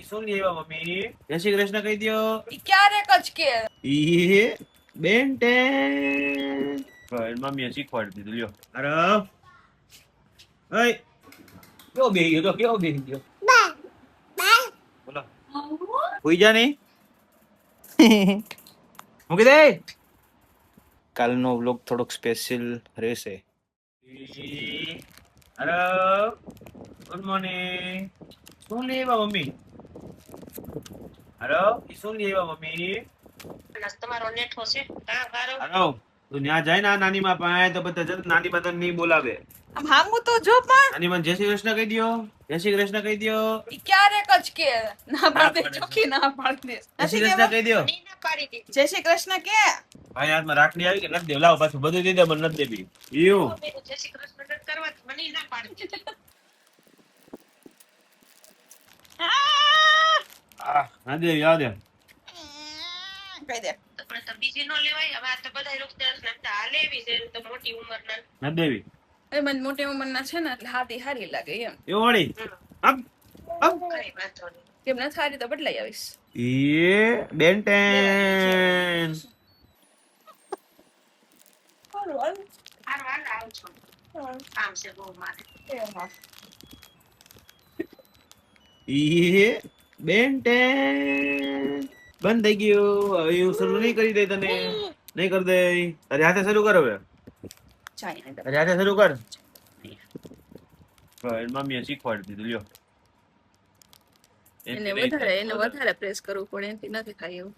શું લેવા મમ્મી? જય શ્રી કૃષ્ણ કહી દો. ઈ ક્યારે કચ કે ઈ બેન ટેન. મમ્મીએ શીખવાડી દીધું લ્યો. અરે ઓય કેવો બેહી ગયો? કેવો બેહી ગયો? બોલો હોઈ જા નહીં. મૂકી દે. કાલનો વ્લોગ થોડોક સ્પેશિયલ રહેશે. Hello good morning. શું લેવા મમ્મી? હેલો શું લેવા મમ્મી? તમારો નેઠો છે કા વારો હેલો તું ત્યાં જાય ને નાની માં પાસે તો બધા જત નાની માં તને નહીં બોલાવે. આમ હાંગું તો જો પણ નાની માં જય શ્રી કૃષ્ણ કહી દો. જય શ્રી કૃષ્ણ કહી દો. ઈ ક્યારે કચ કે ના પાડે પાડે ચોખી ના પાડે જય શ્રી કૃષ્ણ કહી દો. ની ના પાડી દીધી જય શ્રી કૃષ્ણ કે ભાઈ હાથમાં રાખડી આવી કે નથી દેવ? લાવો પાછું બધું દઈ દે મને નથી દેવી. એવું જય શ્રી કૃષ્ણ દત્ત કરવા મને ના પાડી દીધી ના દે યાદ દે. કહી દે પણ તો બીજી નો લેવાય હવે આ તો બધા લોકો દસ ના આ લેવી છે તો મોટી ઉંમરના નથી દેવી એ મને મોટી ઉંમરના છે ને એટલે હાથી હારી લાગે એમ એવું વળી અપ અપ કઈ વાંધો નહીં કેમ નથી હારી તો બદલાઈ આવીશ એ બેન ટેન. હારું હાલ આવજો કામ છે બહુ મારે ઈ બેન ટેન. બંધ થઈ ગયું. હવે એવું શરૂ નહીં કરી દે તને. નહીં કરી દે. તારી હાથે શરૂ કર હવે. ચાઈ તારી હાથે શરૂ કર. મમ્મીએ શીખવાડી દીધું લ્યો. એને વધારે પ્રેસ કરવું પડે એનાથી નથી થાય એવું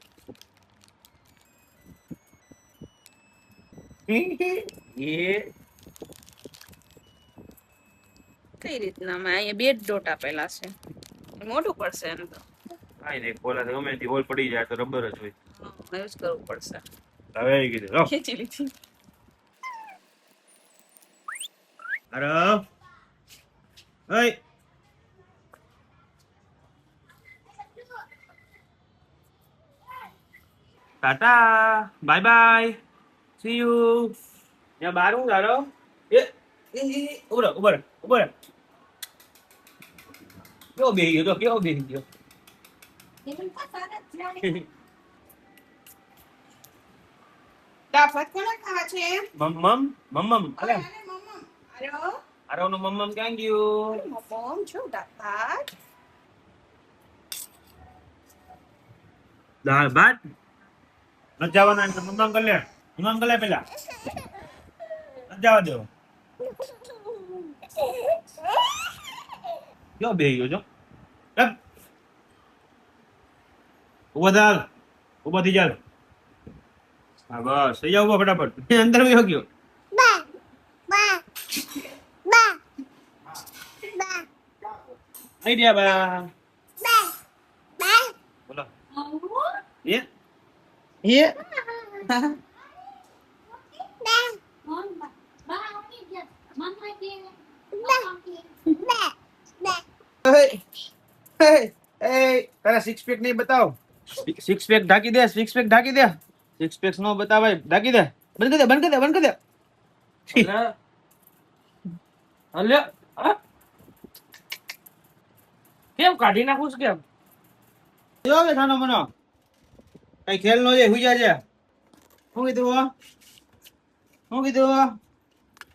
એ કઈ રીતના મેં અહીંયા બે જ ડોટ આપેલા છે મોટું પડશે એમ તો કાંઈ નહીં ખોલા તો ગમે તે હોલ પડી જાય તો રબર જ હોય. યુઝ કરવું પડશે હવે આવી કીધું લો. ખેંચી લીધી અરે ઓય Tata bye bye see you. ત્યાં બાર હું તારો ઉભર કેવો બેહી ગયો? કેવો બેહી ગયો? દાફત કોને ખાવા છે મમ્મમ અરે અરે આરવનું મમ્મમ ક્યાં ગયું? મમ્મ છું દાફત દાળ ભાત નથી જવાના એટલે મમ્મમ કરી લે. મમ્મમ કરી લે પેલા નથી જવા દેવો. કેવો બેહી ગયો છો? ઉભો થાલ. ઉભો થઈ ચાલ. હા બસ થઈ જાવ ઉભો ફટાફટ. અંદર ગયો ગયો. આઈ ગયા બા. બોલો એ તારા સિક્સ પેક નહીં બતાવ. સિક્સ પેક ઢાંકી દે. સિક્સ પેક ઢાંકી દે. સિક્સ પેક નો બતાવાય. ઢાંકી દે. બંધ કરી દે. બંધ કરી દે. બંધ કરી દે. અલ્યા કેમ કાઢી નાખું છું કેમ? જો કે ખાનો મનો કઈ ખેલ નો જાય. હુઈ જાજે. શું કીધું? શું કીધું?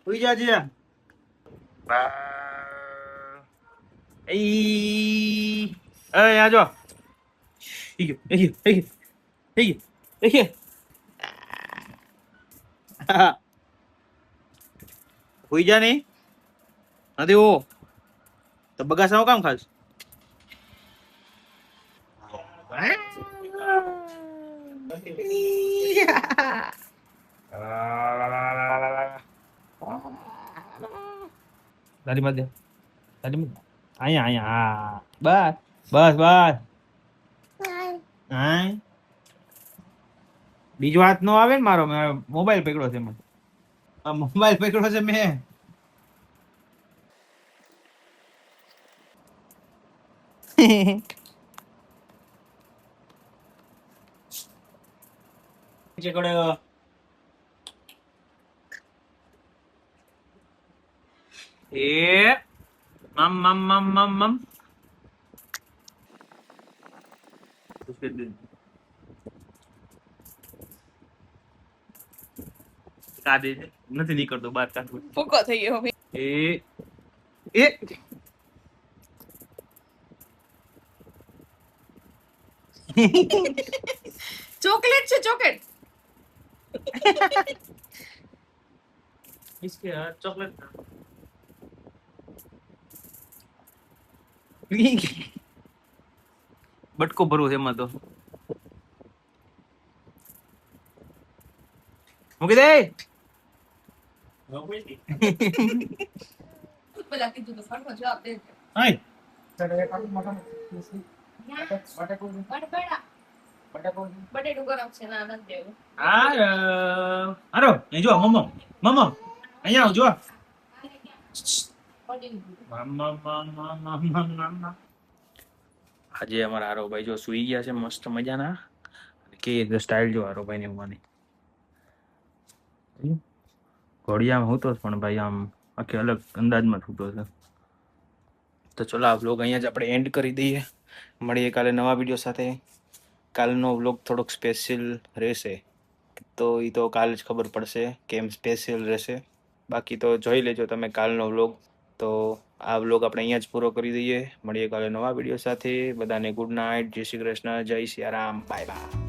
હુઈ જાજે. એ આજો. ઈ ગયો. હુઈ જા નહીં. નથી ઓ તો બગાસાઓ કામ ખાસ? તારી મધ્ય અહીંયા હા બસ હા બીજો હાથ નો આવે ને મારો. મોબાઈલ પકડ્યો છે મેં. મોબાઈલ પકડ્યો છે મેં. એ મમ ઉશ્કેર દે કાઢે છે નથી નીકળતો બહાર કાઢવું ફૂકો થઈ ગયો એ એ ચોકલેટ છે ચોકલેટ इसके चॉकलेट બટકો ભરવો છે એમાં તો મૂકી દે પેલા કીધું તો ફટમાં જવાબ દે હાય બટેટું ગરમ છે ના નથી દેવું હારો અહીં જો મમ્મો મમ્મો અહીંયા આવ જો આજે અમારા હારોભાઈ જો સુઈ ગયા છે મસ્ત મજાના કે સ્ટાઇલ જો હારોભાઈ ને ઉવાની ઘોડિયામાં હું તો પણ ભાઈ આમ આખી અલગ અંદાજમાં છૂટો છે તો ચલો આ વ્લોગ અહીંયા જ આપણે એન્ડ કરી દઈએ મળીએ કાલે નવા વિડીયો સાથે કાલનો વ્લોગ થોડોક સ્પેશિયલ રહેશે તો એ તો કાલે જ ખબર પડશે કેમ સ્પેશિયલ રહેશે બાકી તો જોઈ લેજો તમે કાલનો વ્લોગ તો આ વ્લોગ આપણે અહીંયા જ પૂરો કરી દઈએ મળીએ કાલે નવા વિડીયો સાથે બધાને ગુડ નાઇટ જય શ્રી કૃષ્ણ જય સિયારામ બાય બાય